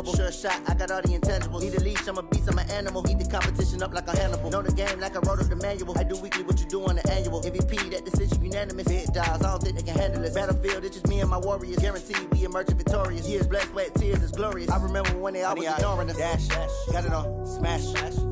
Sure shot, I got all the intangibles. Need a leash, I'm a beast, I'm an animal. Heat the competition up like a Hannibal. Know the game like I wrote up the manual. I do weekly what you do on the annual. MVP, that decision unanimous. Big dogs, I don't think they can handle it. Battlefield, it's just me and my warriors. Guaranteed we emerge victorious. Years, blood, sweat, tears, is glorious. I remember when they always ignoring us. Dash, got it on, smash,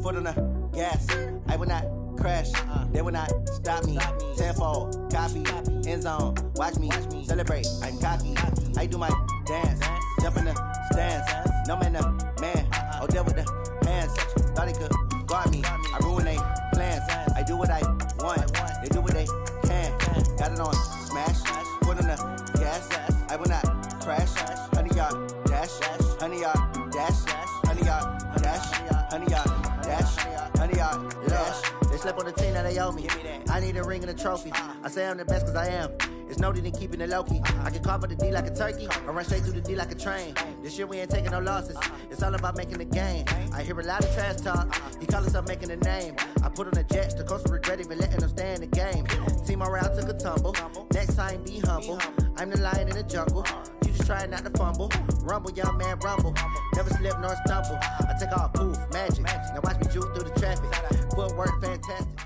foot on the gas. I will not crash, they will not stop me. Tenfold, copy, end zone, watch me celebrate. I'm cocky, I do my dance, jump in the stands. No man, man, oh, there with the hands. Thought he could guard me. I ruin they plans. I do what I want. They do what they can. Got it on smash. Foot on the gas. I will not crash. 100-yard dash. 100-yard dash. 100-yard dash. 100-yard dash. 100-yard dash. They slept on the team that they owe me. I need a ring and a trophy. I say I'm the best cause I am. It's noted in keeping it low-key. I can carve up the D like a turkey or run straight through the D like a train. This year we ain't taking no losses. It's all about making the game. I hear a lot of trash talk. He call himself making a name. I put on the Jets. The coach will regret even letting them stay in the game. Team morale took a tumble. Next time be humble. I'm the lion in the jungle. You just try not to fumble. Rumble, young man, rumble. Never slip nor stumble. I take off, poof, magic. Now watch me juke through the traffic. Footwork fantastic.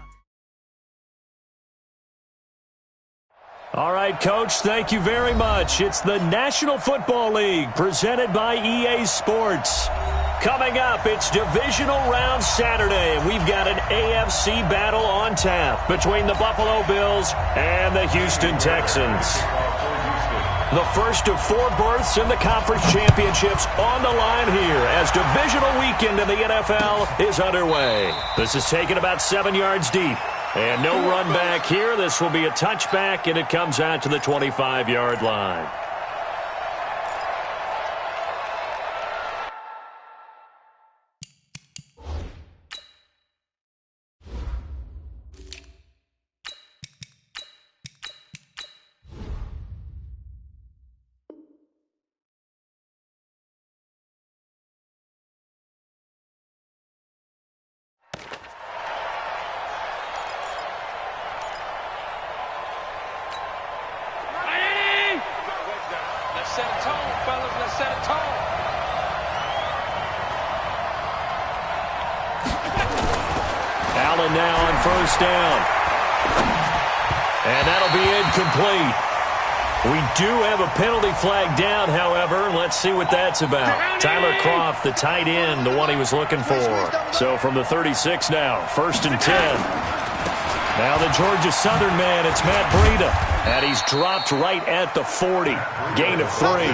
All right, Coach, thank you very much. It's the National Football League presented by EA Sports. Coming up, it's Divisional Round Saturday, and we've got an AFC battle on tap between the Buffalo Bills and the Houston Texans. The first of 4 berths in the conference championships on the line here as divisional weekend in the NFL is underway. This is taken about 7 yards deep. And no run back here. This will be a touchback, and it comes out to the 25-yard line. set a tone, fellas. Let's set a tone. Allen now on first down. And that'll be incomplete. We do have a penalty flag down, however. Let's see what that's about. Tyler Croft, the tight end, the one he was looking for. So from the 36 now, 1st and 10. Now the Georgia Southern man, it's Matt Breida. And he's dropped right at the 40. Gain of 3.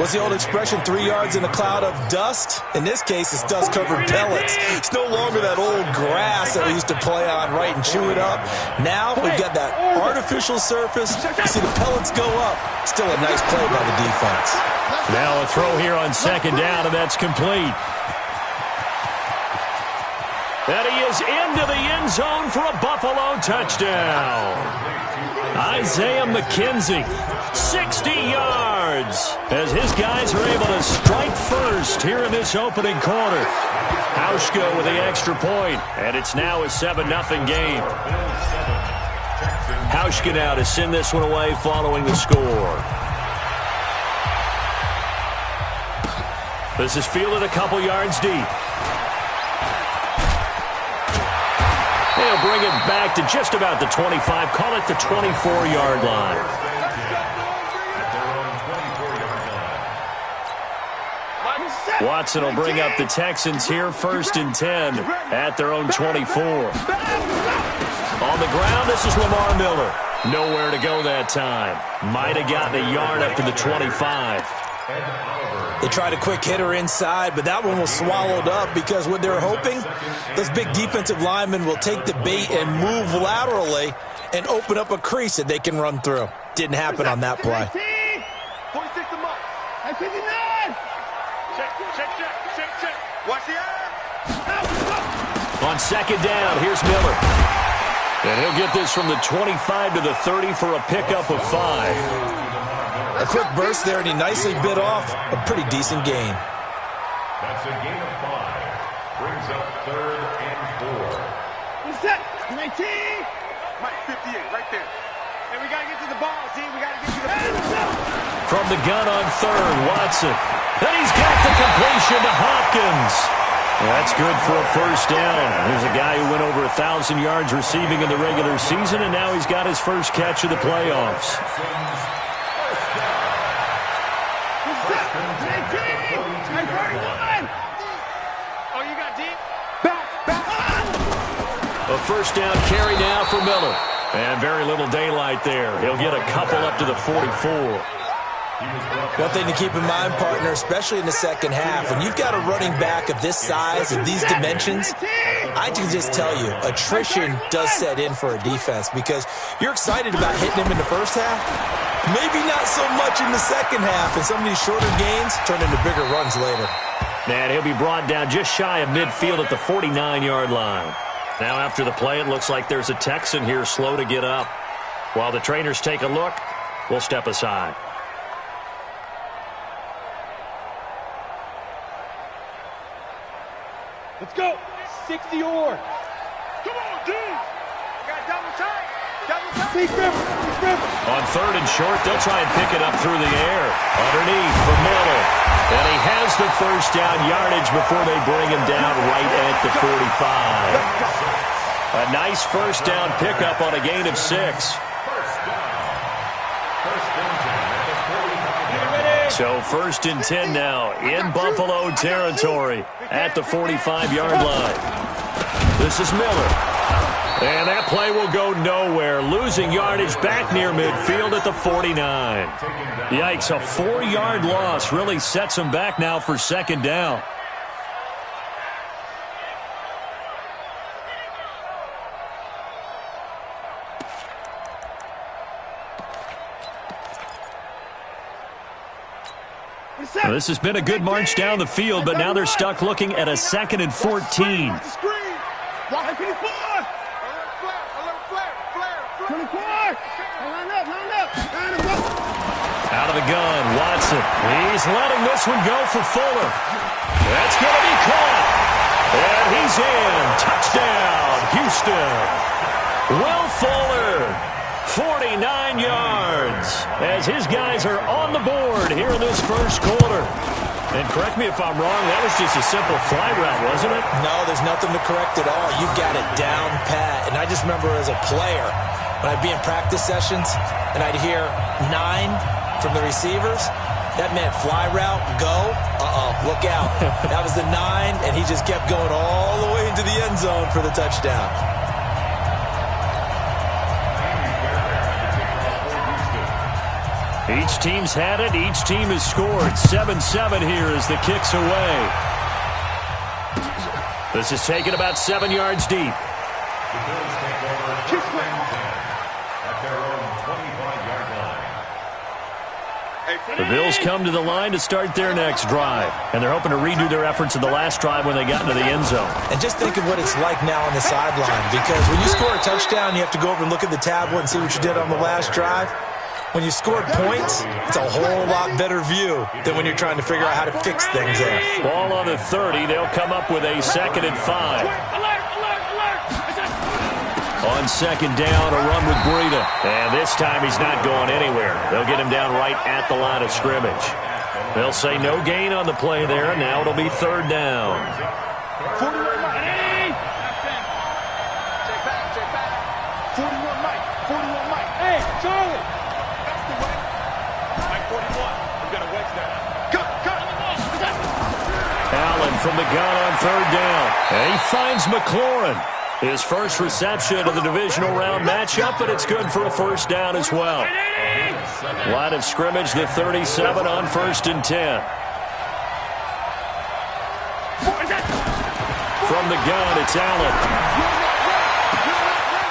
What's the old expression, 3 yards in a cloud of dust? In this case, it's dust-covered pellets. It's no longer that old grass that we used to play on, right, and chew it up. Now we've got that artificial surface. You see the pellets go up. Still a nice play by the defense. Now a throw here on 2nd down, and that's complete. And he is into the end zone for a Buffalo touchdown. Isaiah McKenzie, 60 yards, as his guys are able to strike first here in this opening quarter. Hauschka with the extra point, and it's now a 7-0 game. Hauschka now to send this one away following the score. This is fielded a couple yards deep. They'll bring it back to just about the 25. Call it the 24-yard line. Watson will bring up the Texans here, 1st and 10 at their own 24. On the ground, this is Lamar Miller. Nowhere to go that time. Might have gotten a yard up to the 25. They tried a quick hitter inside, but that one was swallowed up because what they're hoping, those big defensive linemen will take the bait and move laterally and open up a crease that they can run through. Didn't happen on that play. 46 to mark. 59. Check. Watch the eye. On 2nd down, here's Miller. And he'll get this from the 25 to the 30 for a pickup of 5. A quick burst there, and he nicely bit off a pretty decent gain. That's a gain of 5. Brings up 3rd and 4. What's that? 19. Mike, 58, right there. Hey, we got to get to the ball, team. We got to get to the ball. From the gun on third, Watson. And he's got the completion to Hopkins. That's good for a first down. There's a guy who went over 1,000 yards receiving in the regular season, and now he's got his first catch of the playoffs. Oh, you got deep? A first down carry now for Miller. And very little daylight there. He'll get a couple up to the 44. One thing to keep in mind, partner, especially in the second half, when you've got a running back of this size and these dimensions, I can just tell you, attrition does set in for a defense because you're excited about hitting him in the first half. Maybe not so much in the second half, and some of these shorter gains turn into bigger runs later. And he'll be brought down just shy of midfield at the 49-yard line. Now after the play, it looks like there's a Texan here slow to get up. While the trainers take a look, we'll step aside. Let's go. 60 or. Come on, dude. We got double time. Double time. On third and short, they'll try and pick it up through the air. Underneath for Miller. And he has the first down yardage before they bring him down right at the 45. A nice first down pickup on a gain of 6. So first and 10 now in Buffalo territory at the 45-yard line. This is Miller. And that play will go nowhere. Losing yardage back near midfield at the 49. Yikes, a 4-yard loss really sets him back now for second down. Well, this has been a good march down the field, but now they're stuck looking at a 2nd and 14. Out of the gun, Watson. He's letting this one go for Fuller. That's going to be caught. And he's in. Touchdown, Houston. Will Fuller, 49 yards, as his guys are on the board here in this first quarter. And correct me if I'm wrong, that was just a simple fly route, wasn't it? No, there's nothing to correct at all. You got it down pat. And I just remember as a player, when I'd be in practice sessions and I'd hear 9 from the receivers, that meant fly route, go, look out. That was the 9, and he just kept going all the way into the end zone for the touchdown. Each team's had it. Each team has scored. 7-7 here as the kick's away. This is taken about 7 yards deep. The Bills take over at their own 25-yard line. The Bills come to the line to start their next drive, and they're hoping to redo their efforts of the last drive when they got into the end zone. And just think of what it's like now on the sideline, because when you score a touchdown, you have to go over and look at the tablet and see what you did on the last drive. When you scored points, it's a whole lot better view than when you're trying to figure out how to fix things there. Ball on the 30. They'll come up with a 2nd and 5. On second down, a run with Breida. And this time he's not going anywhere. They'll get him down right at the line of scrimmage. They'll say no gain on the play there, and now it'll be 3rd down. 41 Mike. 41 Mike. Hey, Charlie. That's the way. Mike 41. We got a wedge down. Cut. Allen from the gun on 3rd down. And he finds McLaurin. His first reception of the divisional round matchup, but it's good for a first down as well. Line of scrimmage, the 37 on 1st and 10. From the gun, it's Allen.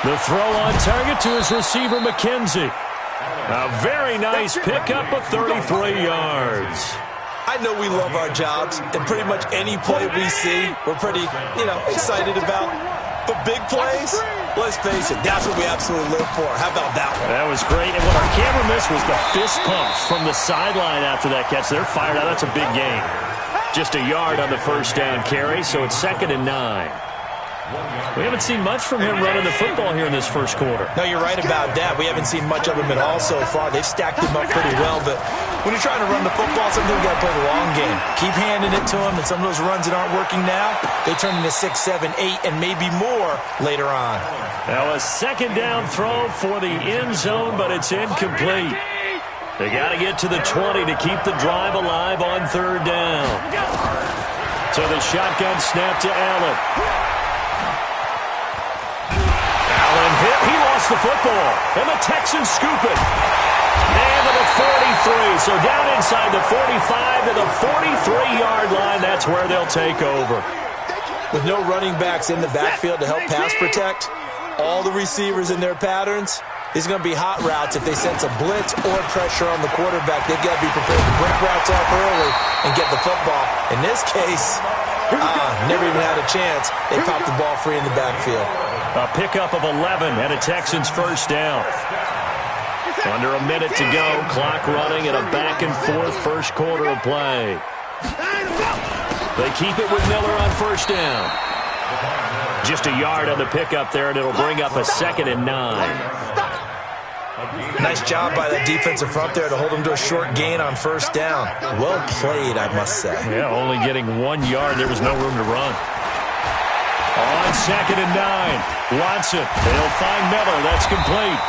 The throw on target to his receiver, McKenzie. A very nice pickup of 33 yards. I know we love our jobs, and pretty much any play we see, we're pretty, excited about. But big plays, let's face it, that's what we absolutely live for. How about that one? That was great. And what our camera missed was the fist pumps from the sideline after that catch. They're fired out. That's a big gain. Just a yard on the first down carry, so it's 2nd and 9. We haven't seen much from him running the football here in this first quarter. No, you're right about that. We haven't seen much of him at all so far. They've stacked him up pretty well, but when you're trying to run the football, sometimes you got to play the long game. Keep handing it to him, and some of those runs that aren't working now, they turn into 6, 7, 8, and maybe more later on. Now a second down throw for the end zone, but it's incomplete. They got to get to the 20 to keep the drive alive on third down. So the shotgun snap to Allen. Allen hit. He lost the football. And the Texans scoop it. And to the 43. So down inside the 45 to the 43-yard line. That's where they'll take over. With no running backs in the backfield to help pass protect, all the receivers in their patterns, these are going to be hot routes if they sense a blitz or pressure on the quarterback. They've got to be prepared to break routes off early and get the football. In this case, never even had a chance. They popped the ball free in the backfield. A pickup of 11 and a Texans first down. Under a minute to go. Clock running at a back-and-forth first quarter of play. They keep it with Miller on first down. Just a yard on the pickup there, and it'll bring up a 2nd and 9. Nice job by that defensive front there to hold them to a short gain on first down. Well played, I must say. Yeah, only getting 1 yard. There was no room to run. On 2nd and 9. Watson. They'll find Miller. That's complete.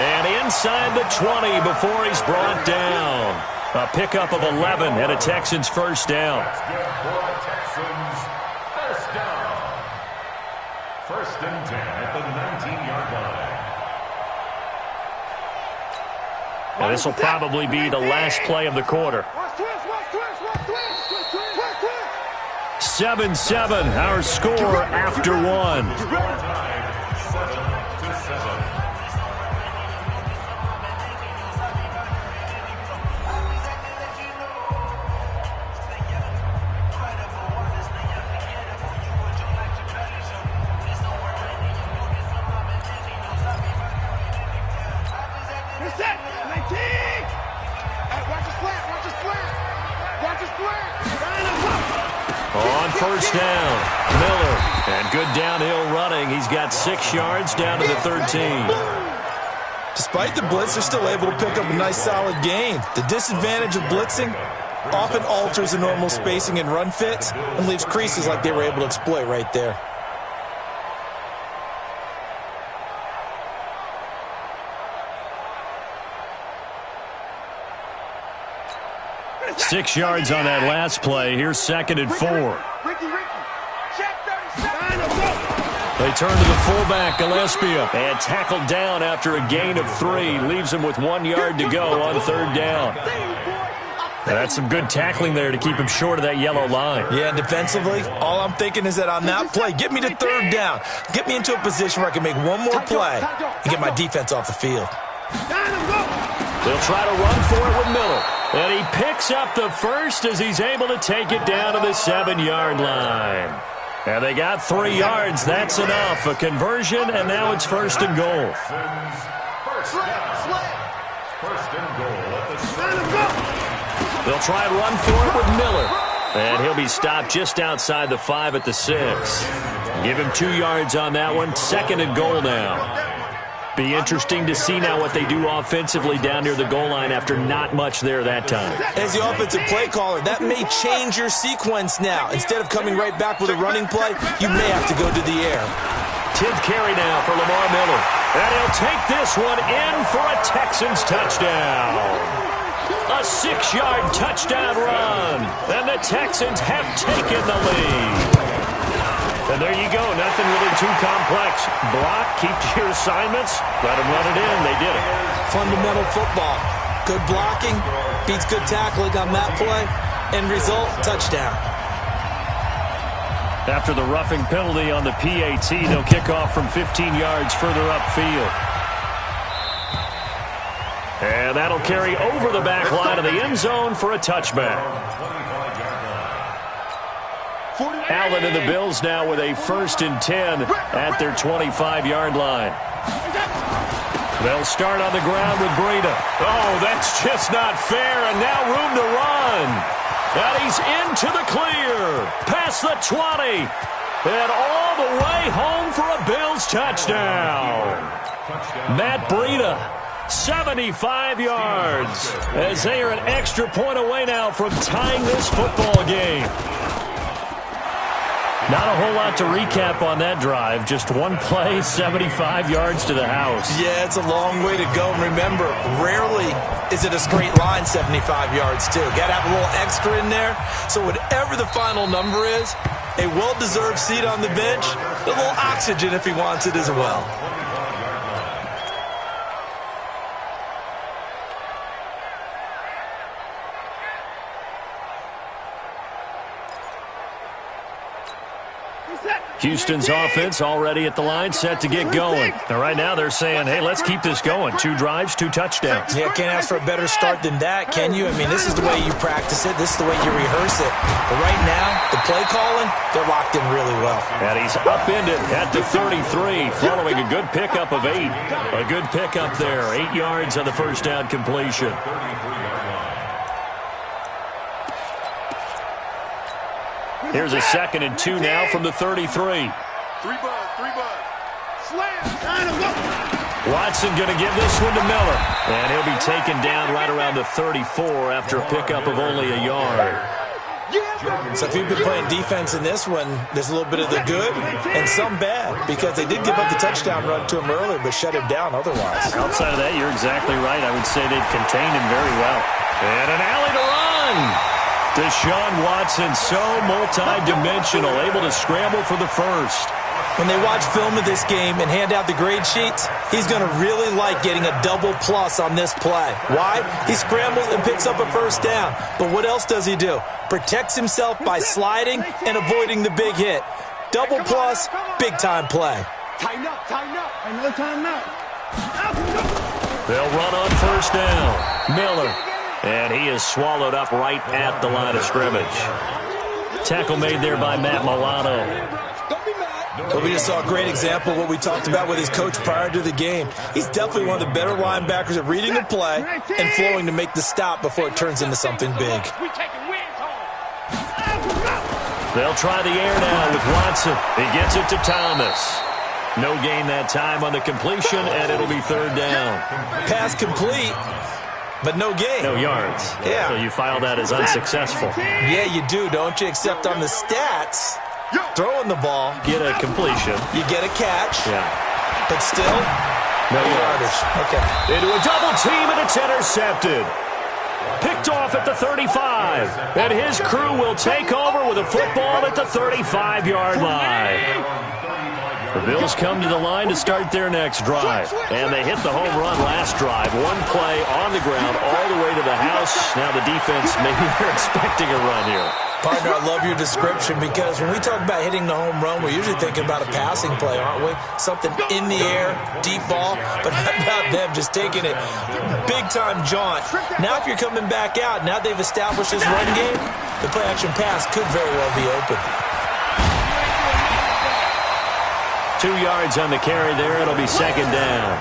And inside the 20 before he's brought down. A pickup of 11 and a Texans first down. First and 10 at the 19-yard line. And this will probably be the last play of the quarter. 7-7, our score after 1. On first down, Miller. And good downhill running. He's got 6 yards down to the 13. Despite the blitz, they're still able to pick up a nice solid gain. The disadvantage of blitzing often alters the normal spacing and run fits and leaves creases like they were able to exploit right there. Six yards on that last play. Here's 2nd and 4. They turn to the fullback, Gillespie, and tackled down after a gain of 3. Leaves him with 1 yard to go on third down. That's some good tackling there to keep him short of that yellow line. Yeah, defensively, all I'm thinking is that on that play, get me to third down. Get me into a position where I can make one more play and get my defense off the field. They'll try to run for it with Miller. And he picks up the first as he's able to take it down to the 7-yard line. And they got 3 yards. That's enough. A conversion, and now it's 1st and goal. They'll try and run for it with Miller. And he'll be stopped just outside the 5 at the 6. Give him 2 yards on that one. 2nd and goal now. Be interesting to see now what they do offensively down near the goal line after not much there that time. As the offensive play caller, that may change your sequence now. Instead of coming right back with a running play, you may have to go to the air. 10th carry now for Lamar Miller. And he'll take this one in for a Texans touchdown. A 6-yard touchdown run. And the Texans have taken the lead. And there you go. Nothing really too complex. Block, keep to your assignments, let them run it in. They did it. Fundamental football. Good blocking beats good tackling on that play. End result, touchdown. After the roughing penalty on the PAT, they'll kick off from 15 yards further upfield. And that'll carry over the back line of the end zone for a touchback. Allen and the Bills now with a 1st and 10 at their 25-yard line. They'll start on the ground with Breida. Oh, that's just not fair, and now room to run. And he's into the clear. Past the 20. And all the way home for a Bills touchdown. Matt Breida, 75 yards, as they are an extra point away now from tying this football game. Not a whole lot to recap on that drive. Just one play, 75 yards to the house. Yeah, it's a long way to go. And remember, rarely is it a straight line 75 yards, too. Got to have a little extra in there. So whatever the final number is, a well-deserved seat on the bench, a little oxygen if he wants it as well. Houston's offense already at the line, set to get going. And right now they're saying, hey, let's keep this going. 2 drives, 2 touchdowns. Yeah, can't ask for a better start than that, can you? I mean, this is the way you practice it. This is the way you rehearse it. But right now, the play calling, they're locked in really well. And he's upended at the 33, following a good pickup of 8. A good pickup there, 8 yards on the first down completion. Here's a 2nd and 2 now from the 33. 3 bud. Slam. Watson going to give this one to Miller. And he'll be taken down right around the 34 after a pickup of only a yard. So if you've been playing defense in this one, there's a little bit of the good and some bad, because they did give up the touchdown run to him earlier, but shut him down otherwise. Outside of that, you're exactly right. I would say they've contained him very well. And an alley to run. Deshaun Watson, so multi-dimensional, able to scramble for the first. When they watch film of this game and hand out the grade sheets, he's going to really like getting a double plus on this play. Why? He scrambles and picks up a first down. But what else does he do? Protects himself by sliding and avoiding the big hit. Double plus, big-time play. Tighten up. Another timeout. They'll run on first down. Miller. And he is swallowed up right at the line of scrimmage. Tackle made there by Matt Milano. But we just saw a great example of what we talked about with his coach prior to the game. He's definitely one of the better linebackers at reading the play and flowing to make the stop before it turns into something big. They'll try the air now with Watson. He gets it to Thomas. No gain that time on the completion, and it'll be 3rd down. Pass complete. But no gain. No yards. Yeah. So you file that as unsuccessful. Yeah, you do, don't you? Except on the stats, throwing the ball. Get a completion. You get a catch. Yeah. But still, no yardage. Okay. Into a double team, and it's intercepted. Picked off at the 35. And his crew will take over with a football at the 35-yard line. The Bills come to the line to start their next drive. And they hit the home run last drive. One play on the ground all the way to the house. Now the defense, maybe they're expecting a run here. Partner, I love your description, because when we talk about hitting the home run, we're usually thinking about a passing play, aren't we? Something in the air, deep ball. But how about them just taking it big-time jaunt? Now if you're coming back out, now they've established this run game, the play-action pass could very well be open. 2 yards on the carry there. It'll be 2nd down.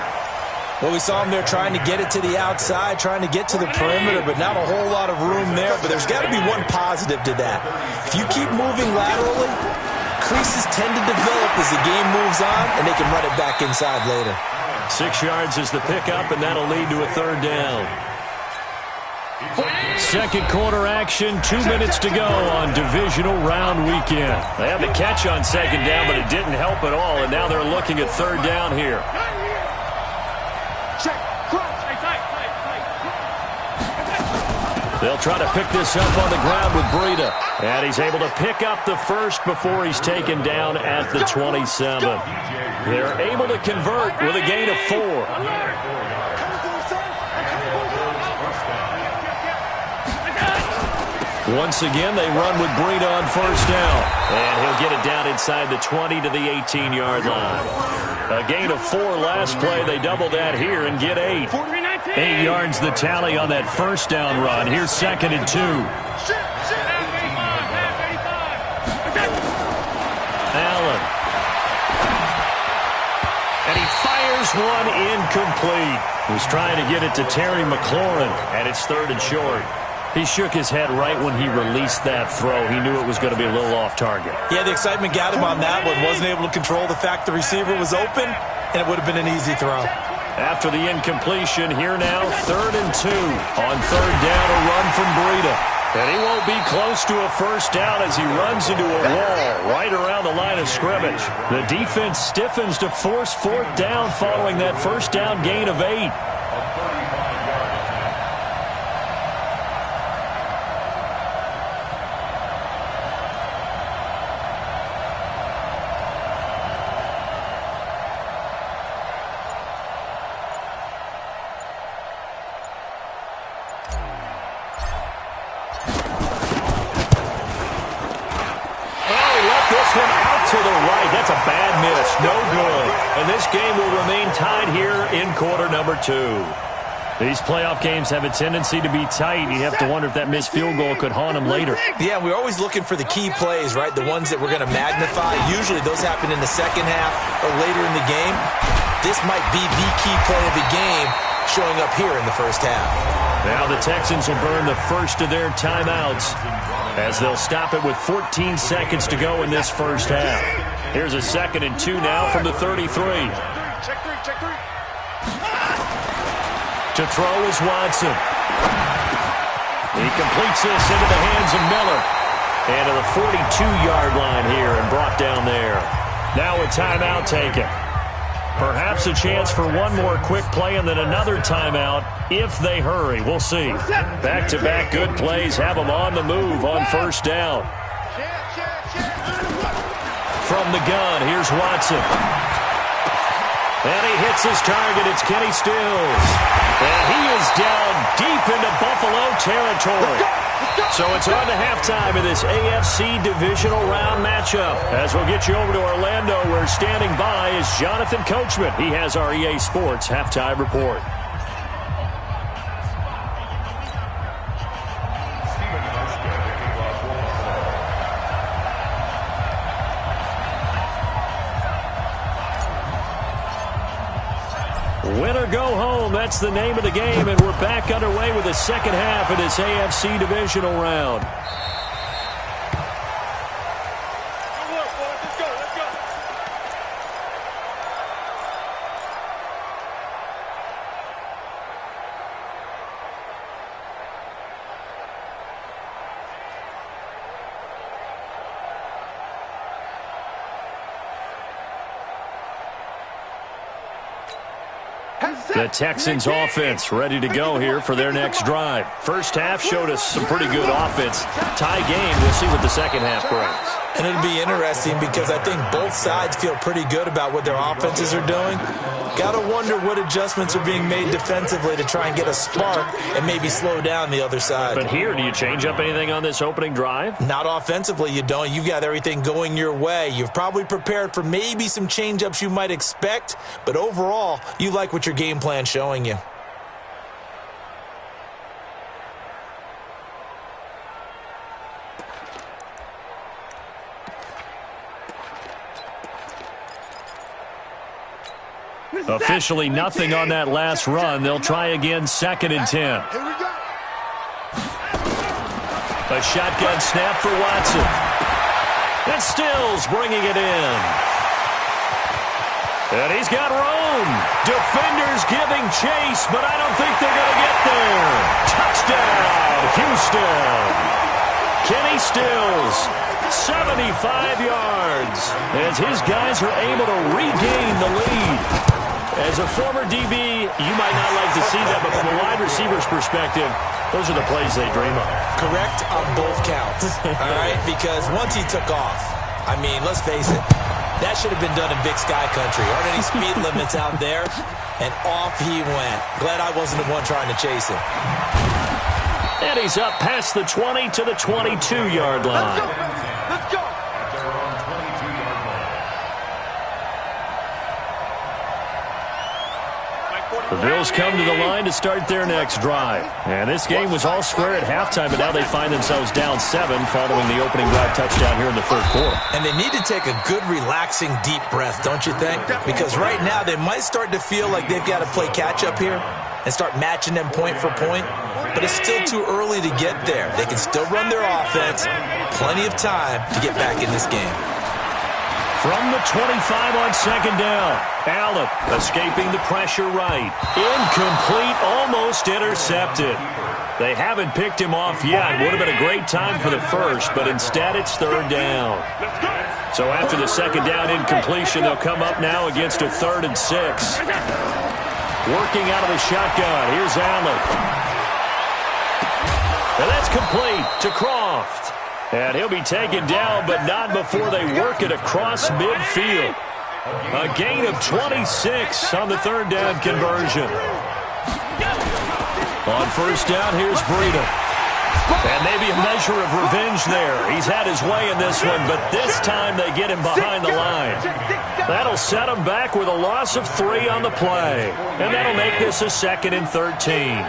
Well, we saw him there trying to get it to the outside, trying to get to the perimeter, but not a whole lot of room there. But there's got to be one positive to that. If you keep moving laterally, creases tend to develop as the game moves on, and they can run it back inside later. 6 yards is the pickup, and that'll lead to a 3rd down. Second quarter action, 2 minutes to go on divisional round weekend. They had the catch on 2nd down, but it didn't help at all, and now they're looking at 3rd down here. They'll try to pick this up on the ground with Breida. And he's able to pick up the first before he's taken down at the 27. They're able to convert with a gain of 4. Once again, they run with Breida on first down. And he'll get it down inside the 20 to the 18-yard line. A gain of 4 last play. They double that here and get 8. 8 yards the tally on that first down run. Here's 2nd and 2. Allen. And he fires one incomplete. He was trying to get it to Terry McLaurin, and it's 3rd and short. He shook his head right when he released that throw. He knew it was going to be a little off target. Yeah, the excitement got him on that one. Wasn't able to control the fact the receiver was open, and it would have been an easy throw. After the incompletion, here now, 3rd and 2. On 3rd down, a run from Breida. And he won't be close to a first down as he runs into a wall right around the line of scrimmage. The defense stiffens to force 4th down following that first down gain of 8. That's a bad miss. No good. And this game will remain tied here in quarter number 2. These playoff games have a tendency to be tight. You have to wonder if that missed field goal could haunt them later. Yeah, we're always looking for the key plays, right? The ones that we're going to magnify. Usually those happen in the second half or later in the game. This might be the key play of the game showing up here in the first half. Now the Texans will burn the first of their timeouts as they'll stop it with 14 seconds to go in this first half. Here's a 2nd and 2 now from the 33. Check three. To throw is Watson. He completes this into the hands of Miller. And to the 42-yard line here and brought down there. Now a timeout taken. Perhaps a chance for one more quick play and then another timeout if they hurry. We'll see. Back-to-back good plays have them on the move on first down. From the gun, here's Watson. And he hits his target. It's Kenny Stills. And he is down deep into Buffalo territory. So it's on to halftime in this AFC divisional round matchup. As we'll get you over to Orlando, where standing by is Jonathan Coachman. He has our EA Sports halftime report. Win or go home, that's the name of the game, and we're back underway with the second half of this AFC divisional round. The Texans offense ready to go here for their next drive. First half showed us some pretty good offense. Tie game, we'll see what the second half brings. And it'll be interesting because I think both sides feel pretty good about what their offenses are doing. Got to wonder what adjustments are being made defensively to try and get a spark and maybe slow down the other side. But here, do you change up anything on this opening drive? Not offensively, you don't. You've got everything going your way. You've probably prepared for maybe some change-ups you might expect, but overall, you like what your game plan's showing you. Officially nothing on that last run. They'll try again, 2nd and 10. A shotgun snap for Watson. And Stills bringing it in. And he's got room. Defenders giving chase, but I don't think they're going to get there. Touchdown, Houston. Kenny Stills, 75 yards, as his guys are able to regain the lead. As a former DB, you might not like to see that, but from a wide receiver's perspective, those are the plays they dream of. Correct on both counts, all right? Because once he took off, I mean, let's face it, that should have been done in Big Sky Country. Aren't any speed limits out there? And off he went. Glad I wasn't the one trying to chase him. And he's up past the 20 to the 22-yard line. Let's go. The Bills come to the line to start their next drive. And this game was all square at halftime, but now they find themselves down 7 following the opening drive touchdown here in the third quarter. And they need to take a good, relaxing, deep breath, don't you think? Because right now they might start to feel like they've got to play catch-up here and start matching them point for point. but it's still too early to get there. They can still run their offense. Plenty of time to get back in this game. From the 25 on second down, Allen escaping the pressure right. Incomplete, almost intercepted. They haven't picked him off yet. Would have been a great time for the first, but instead it's third down. So after the second down incompletion, they'll come up now against a 3rd and 6. Working out of the shotgun. Here's Allen. And that's complete to Croft. And he'll be taken down, but not before they work it across midfield. A gain of 26 on the 3rd down conversion. On first down, here's Breida. And maybe a measure of revenge there. He's had his way in this one, but this time they get him behind the line. That'll set him back with a loss of 3 on the play. And that'll make this a 2nd and 13.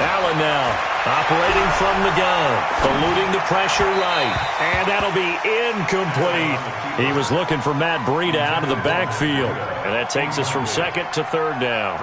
Allen now operating from the gun, eluding the pressure right, and that'll be incomplete. He was looking for Matt Breida out of the backfield, and that takes us from 2nd to 3rd down.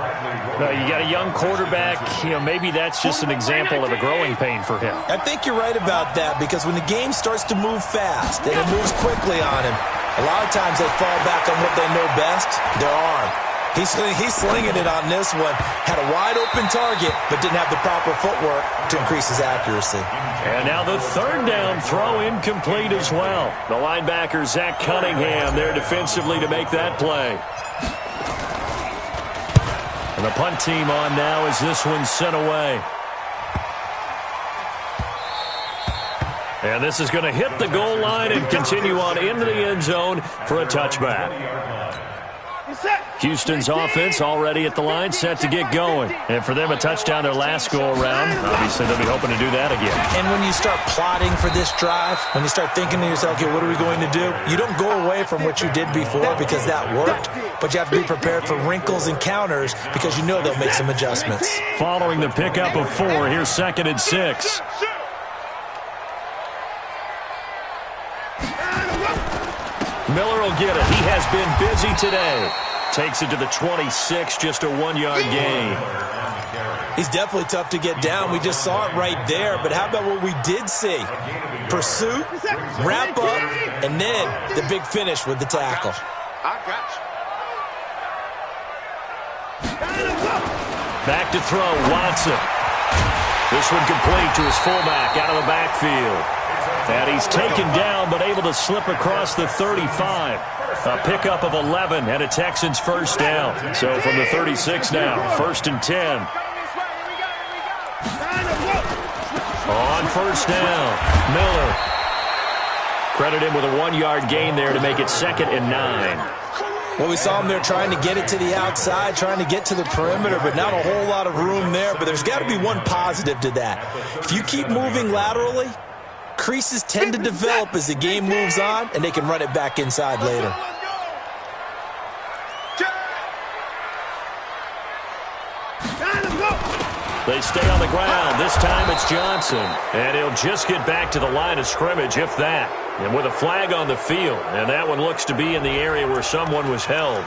You got a young quarterback, maybe that's just an example of a growing pain for him. I think you're right about that, because when the game starts to move fast and it moves quickly on him, a lot of times they fall back on what they know best, their arm. He's slinging it on this one. Had a wide-open target, but didn't have the proper footwork to increase his accuracy. And now the 3rd down throw incomplete as well. The linebacker, Zach Cunningham, there defensively to make that play. And the punt team on now as this one's sent away. And this is going to hit the goal line and continue on into the end zone for a touchback. Houston's offense already at the line, set to get going. And for them, a touchdown their last go-around. Obviously, they'll be hoping to do that again. And when you start plotting for this drive, when you start thinking to yourself, okay, what are we going to do? You don't go away from what you did before because that worked, but you have to be prepared for wrinkles and counters because you know they'll make some adjustments. Following the pickup of 4, here's 2nd and 6. Miller will get it. He has been busy today. Takes it to the 26, just a 1-yard gain. He's definitely tough to get down. We just saw it right there. But how about what we did see? Pursuit, wrap up, and then the big finish with the tackle. Back to throw, Watson. This one complete to his fullback out of the backfield. And he's taken down, but able to slip across the 35. A pickup of 11 and a Texans first down. So from the 36 now, 1st and 10. On first down, Miller. Credit him with a 1-yard gain there to make it 2nd and 9. Well, we saw him there trying to get it to the outside, trying to get to the perimeter, but not a whole lot of room there. But there's got to be one positive to that. If you keep moving laterally, creases tend to develop as the game moves on, and they can run it back inside later. They stay on the ground. This time it's Johnson. And he'll just get back to the line of scrimmage, if that. And with a flag on the field. And that one looks to be in the area where someone was held.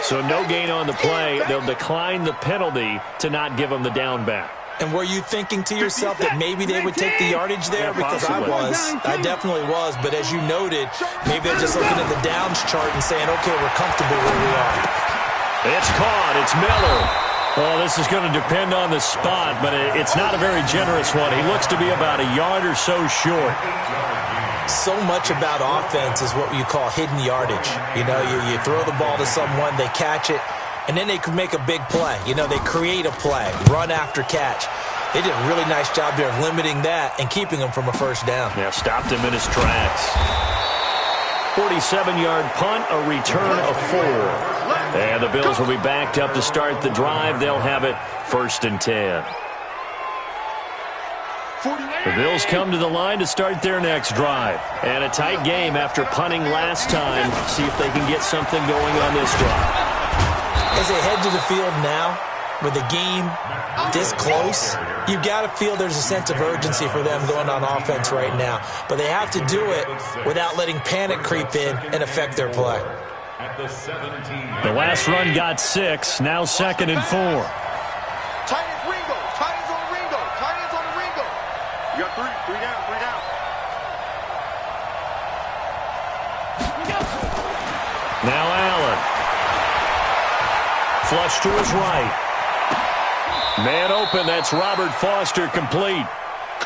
So no gain on the play. They'll decline the penalty to not give them the down back. And were you thinking to yourself that maybe they would take the yardage there? Because I was. I definitely was. But as you noted, maybe they're just looking at the downs chart and saying, okay, we're comfortable where we are. It's caught. It's Miller. Well, this is going to depend on the spot, but it's not a very generous one. He looks to be about a yard or so short. So much about offense is what you call hidden yardage. You know, you throw the ball to someone, they catch it, and then they can make a big play. You know, they create a play, run after catch. They did a really nice job there of limiting that and keeping him from a first down. Yeah, stopped him in his tracks. 47-yard punt, a return of 4. And the Bills will be backed up to start the drive. They'll have it 1st and 10. The Bills come to the line to start their next drive. And a tight game after punting last time. See if they can get something going on this drive. As they head to the field now, with the game this close, you've got to feel there's a sense of urgency for them going on offense right now. But they have to do it without letting panic creep in and affect their play. at the 17. The last run got 6, now 2nd and 4. Tight ends Ringo. Tight ends on the Ringo. Tight ends on the Ringo. You got 3. 3 down. 3 down. Now Allen. Flush to his right. Man open, that's Robert Foster, complete.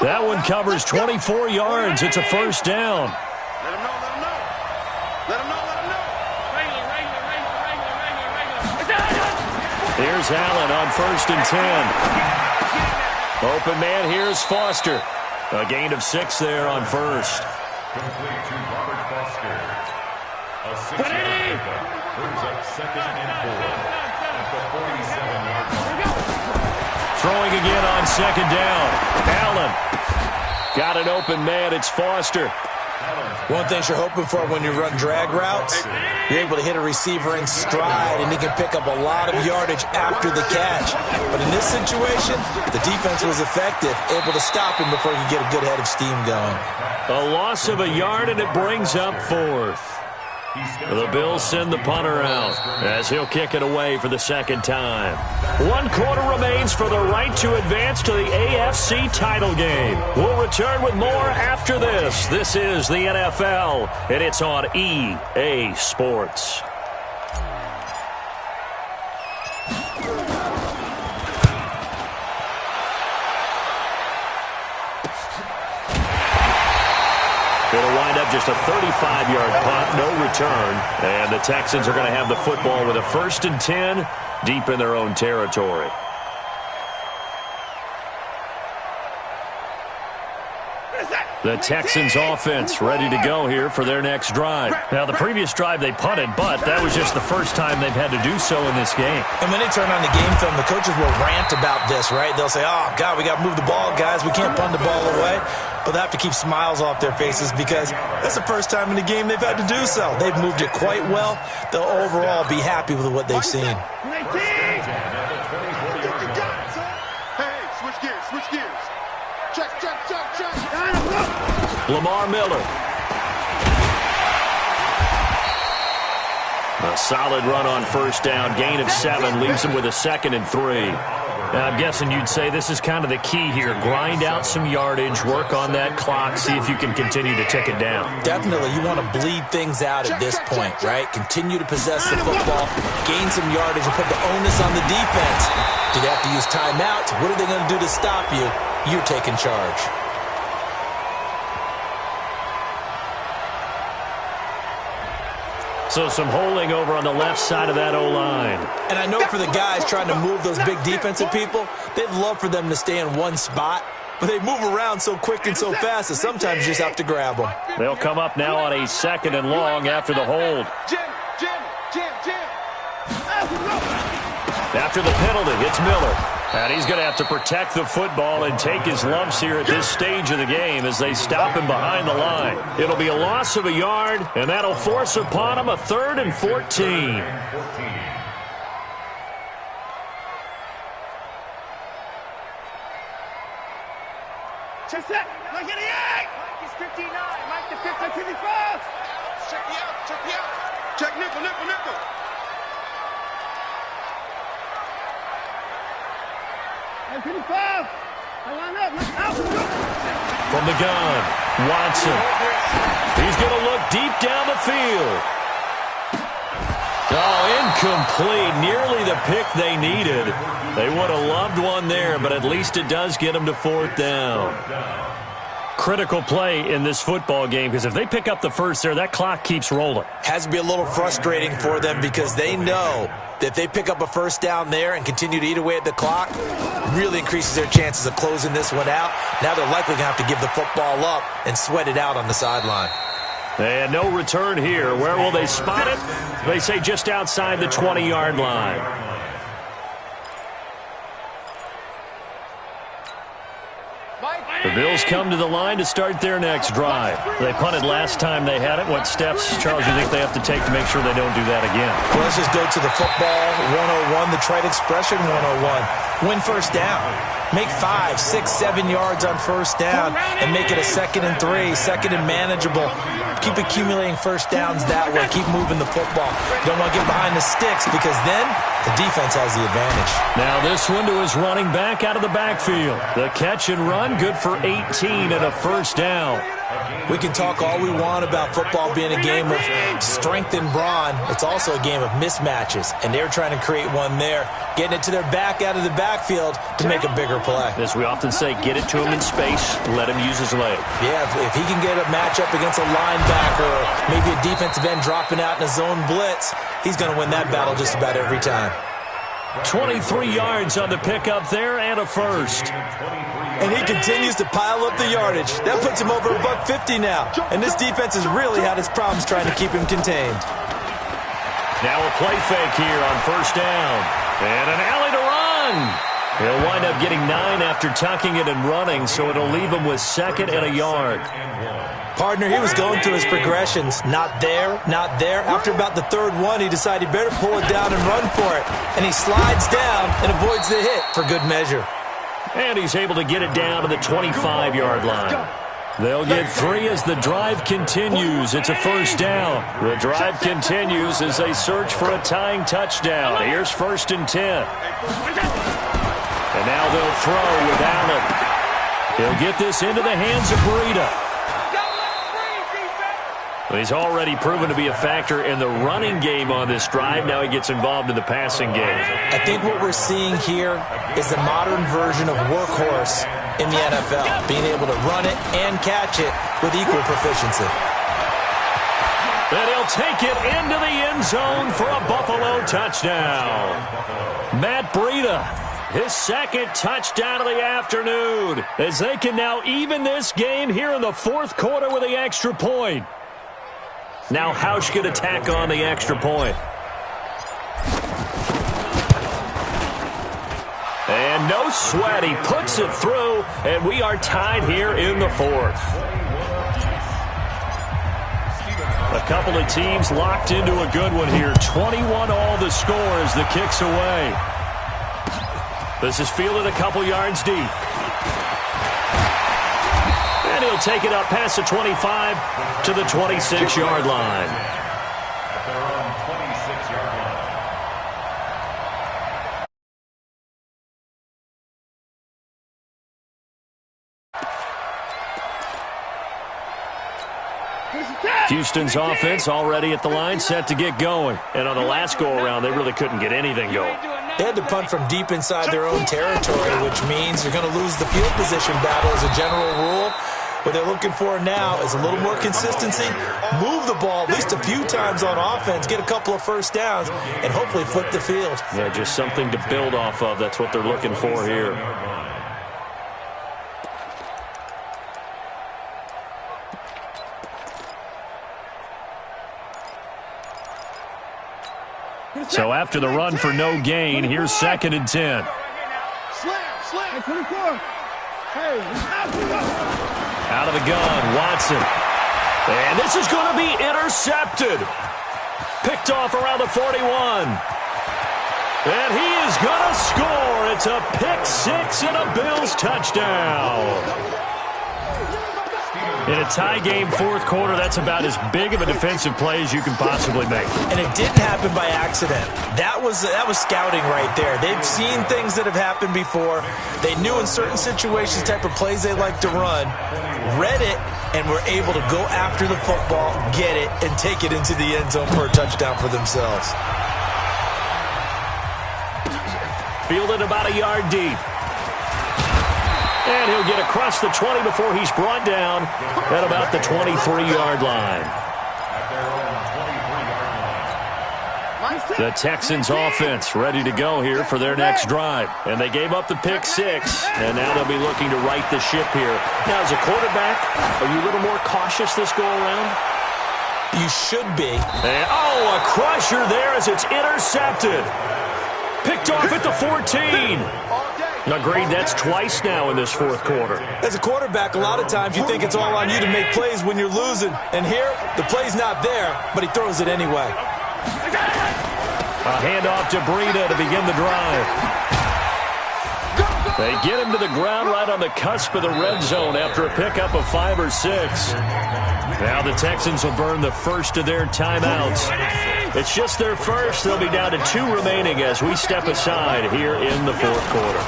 That one covers 24 yards. It's a first down. Let him know. Let him know. Let him know. Let him know. Here's Allen on 1st and 10. Open man, here's Foster. A gain of 6 there on 1st. Complete to Robert Foster. A 6-yard pickup brings up 2nd and 4 at the 47-yard line. Throwing again on 2nd down. Allen. Got an open man. It's Foster. One thing you're hoping for when you run drag routes, you're able to hit a receiver in stride, and he can pick up a lot of yardage after the catch. But in this situation, the defense was effective, able to stop him before he could get a good head of steam going. A loss of a yard, and it brings up 4th. The Bills send the punter out as he'll kick it away for the 2nd time. 1 quarter remains for the right to advance to the AFC title game. We'll return with more after this. This is the NFL, and it's on EA Sports. It'll wind up just a 35-yard punt, no return. And the Texans are going to have the football with a 1st and 10 deep in their own territory. The Texans offense ready to go here for their next drive. Now, the previous drive they punted, but that was just the first time they've had to do so in this game. And when they turn on the game film, the coaches will rant about this, right? They'll say, oh, God, we got to move the ball, guys. We can't punt the ball away. But they have to keep smiles off their faces because that's the first time in the game they've had to do so. They've moved it quite well. They'll overall be happy with what they've seen. Hey, switch gears. Switch gears. Check. Lamar Miller. A solid run on 1st down. Gain of 7 leaves him with a 2nd and 3. Now, I'm guessing you'd say this is kind of the key here. Grind out some yardage, work on that clock, see if you can continue to tick it down. Definitely. You want to bleed things out at this point, right? Continue to possess the football, gain some yardage, and put the onus on the defense. Do they have to use timeouts? What are they going to do to stop you? You're taking charge. So some holding over on the left side of that O-line. And I know for the guys trying to move those big defensive people, they'd love for them to stay in one spot, but they move around so quick and so fast that sometimes you just have to grab them. They'll come up now on a 2nd and long after the hold. Jim. After the penalty, it's Miller. And he's going to have to protect the football and take his lumps here at this stage of the game as they stop him behind the line. It'll be a loss of a yard, and that'll force upon him a 3rd and 14. Check that. Mike 88. Mike is 59. Mike the 55. Check me out. Check nickel. From the gun, Watson. He's going to look deep down the field. Oh, incomplete. Nearly the pick they needed. They would have loved one there, but at least it does get them to 4th down. Critical play in this football game because if they pick up the first there, that clock keeps rolling. Has to be a little frustrating for them because they know that if they pick up a 1st down there and continue to eat away at the clock, really increases their chances of closing this one out. Now they're likely going to have to give the football up and sweat it out on the sideline. And no return here. Where will they spot it? They say just outside the 20-yard line. The Bills come to the line to start their next drive. They punted last time they had it. What steps, Charles, you think they have to take to make sure they don't do that again? Well, let's just go to the football 101, the trite expression 101. Win 1st down. Make 5, 6, 7 yards on first down and make it a 2nd and 3, 2nd and manageable. Keep accumulating first downs that way. Keep moving the football. You don't want to get behind the sticks because then the defense has the advantage. Now this one to his running back out of the backfield. The catch and run, good for 18 and a first down. We can talk all we want about football being a game of strength and brawn. It's also a game of mismatches, and they're trying to create one there, getting it to their back out of the backfield to make a bigger play. As we often say, get it to him in space, let him use his leg. Yeah, if he can get a matchup against a linebacker or maybe a defensive end dropping out in a zone blitz, he's going to win that battle just about every time. 23 yards on the pickup there and a first. And he continues to pile up the yardage. That puts him over $150 now. And this defense has really had its problems trying to keep him contained. Now a play fake here on first down. And an alley to run. He'll wind up getting 9 after tucking it and running, so it'll leave him with 2nd and a yard. Partner, he was going through his progressions. Not there, not there. After about the 3rd one, he decided he better pull it down and run for it. And he slides down and avoids the hit for good measure. And he's able to get it down to the 25-yard line. They'll get 3 as the drive continues. It's a first down. The drive continues as they search for a tying touchdown. Here's 1st and 10. And now they'll throw with Allen. He'll get this into the hands of Breida. He's already proven to be a factor in the running game on this drive. Now he gets involved in the passing game. I think what we're seeing here is a modern version of workhorse in the NFL, being able to run it and catch it with equal proficiency. And he'll take it into the end zone for a Buffalo touchdown. Matt Breida, his 2nd touchdown of the afternoon, as they can now even this game here in the 4th quarter with the extra point. Now Hausch going to tack on the extra point. And no sweat, he puts it through, and we are tied here in the 4th. A couple of teams locked into a good one here. 21 all the score as the kick's away. This is fielded a couple yards deep. And he'll take it up past the 25 to the 26-yard line. At their own 26-yard line. Houston's offense already at the line, set to get going. And on the last go-around, they really couldn't get anything going. They had to punt from deep inside their own territory, which means they're going to lose the field position battle as a general rule. What they're looking for now is a little more consistency, move the ball at least a few times on offense, get a couple of first downs, and hopefully flip the field. Yeah, just something to build off of. That's what they're looking for here. So after the run for no gain, here's 2nd and 10. Slam, 24. Hey, out of the gun, Watson. And this is going to be intercepted. Picked off around the 41. And he is going to score. It's a pick 6 and a Bills touchdown. In a tie game, 4th quarter, that's about as big of a defensive play as you can possibly make. And it didn't happen by accident. That was scouting right there. They've seen things that have happened before. They knew in certain situations type of plays they like to run, read it, and were able to go after the football, get it, and take it into the end zone for a touchdown for themselves. Fielded about a yard deep. And he'll get across the 20 before he's brought down at about the 23-yard line. The Texans offense ready to go here for their next drive. And they gave up the pick 6, and now they'll be looking to right the ship here. Now, as a quarterback, are you a little more cautious this go-around? You should be. And, oh, a crusher there as it's intercepted. Picked off at the 14. Agreed, that's twice now in this 4th quarter. As a quarterback, a lot of times you think it's all on you to make plays when you're losing. And here, the play's not there, but he throws it anyway. A handoff to Breida to begin the drive. They get him to the ground right on the cusp of the red zone after a pickup of 5 or 6. Now the Texans will burn the first of their timeouts. It's just their first. They'll be down to 2 remaining as we step aside here in the fourth quarter.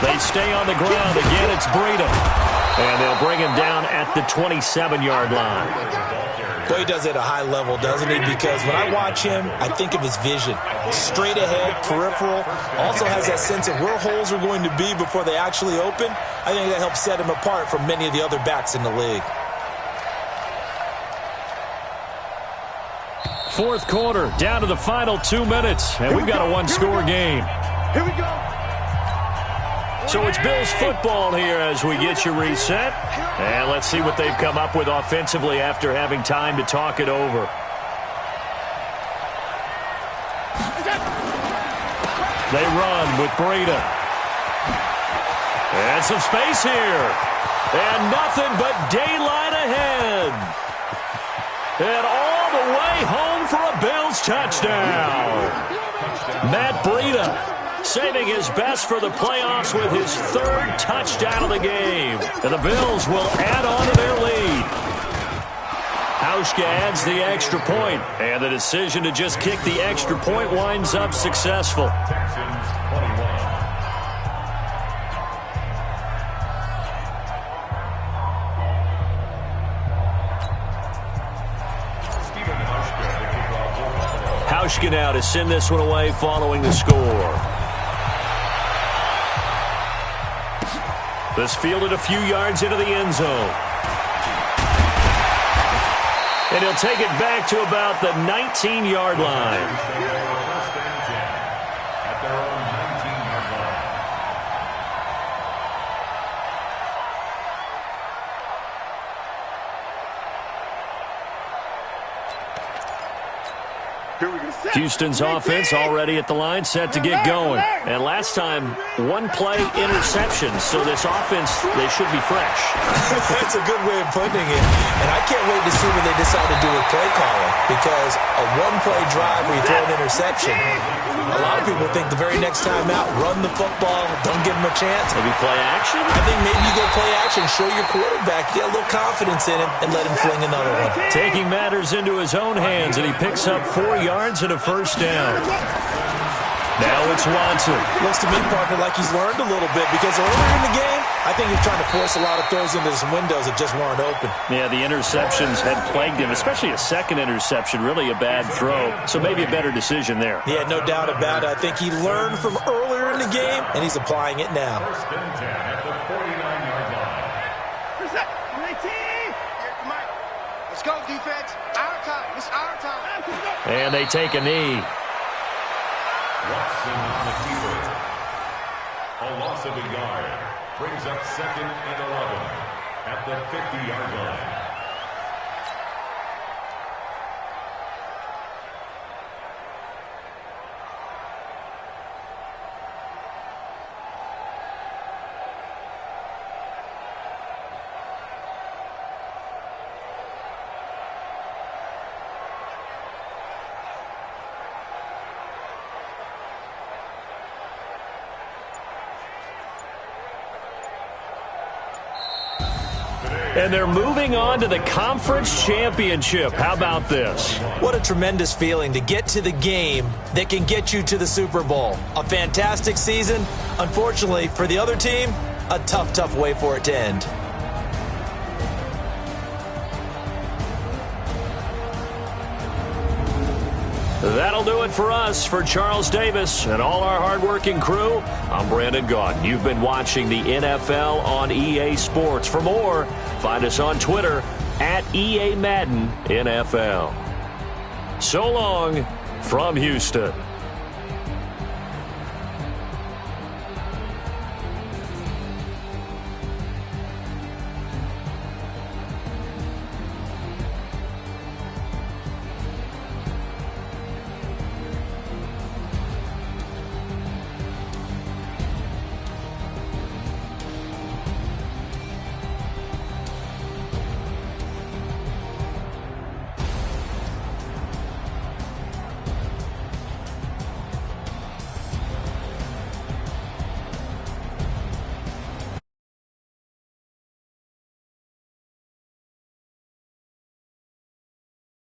They stay on the ground. Again, it's Breida. And they'll bring him down at the 27-yard line. Boy, he does it at a high level, doesn't he? Because when I watch him, I think of his vision. Straight ahead, peripheral. Also has that sense of where holes are going to be before they actually open. I think that helps set him apart from many of the other backs in the league. Fourth quarter, down to the final 2 minutes, and we've got a one-score game. Here we go. So it's Bills football here as we get you reset. And let's see what they've come up with offensively after having time to talk it over. They run with Breida. And some space here. And nothing but daylight ahead. And all the way home for a Bills touchdown. Matt Breida saving his best for the playoffs with his 3rd touchdown of the game. And the Bills will add on to their lead. Hauschka adds the extra point, and the decision to just kick the extra point winds up successful. Texans 21. Hauschka now to send this one away following the score. This fielded a few yards into the end zone. And he'll take it back to about the 19-yard line. At their own 19-yard line. Houston's offense already at the line, set to get going. And last time, 1-play interception. So this offense, they should be fresh. That's a good way of putting it. And I can't wait to see what they decide to do with play calling. Because a 1-play drive where you throw an interception, a lot of people think the very next time out, run the football, don't give them a chance. Maybe play action? I think maybe you go play action, show your quarterback, get a little confidence in him, and let him fling another one. Taking matters into his own hands, and he picks up 4 yards and a first down. Now it's Watson. Looks to me, partner, like he's learned a little bit because earlier in the game, I think he's trying to force a lot of throws into some windows that just weren't open. Yeah, the interceptions had plagued him, especially a second interception, really a bad throw. So maybe a better decision there. Yeah, no doubt about it. I think he learned from earlier in the game, and he's applying it now. First and 10 at the 49-yard line. Let's go, defense. Our time. It's our time. And they take a knee. Watson on the keeper. A loss of a yard. Brings up 2nd and 11 at the 50-yard line. And they're moving on to the conference championship. How about this? What a tremendous feeling to get to the game that can get you to the Super Bowl. A fantastic season. Unfortunately, for the other team, a tough, tough way for it to end. That'll do it for us. For Charles Davis and all our hardworking crew, I'm Brandon Gaudin. You've been watching the NFL on EA Sports. For more, find us on Twitter at EA Madden NFL. So long from Houston.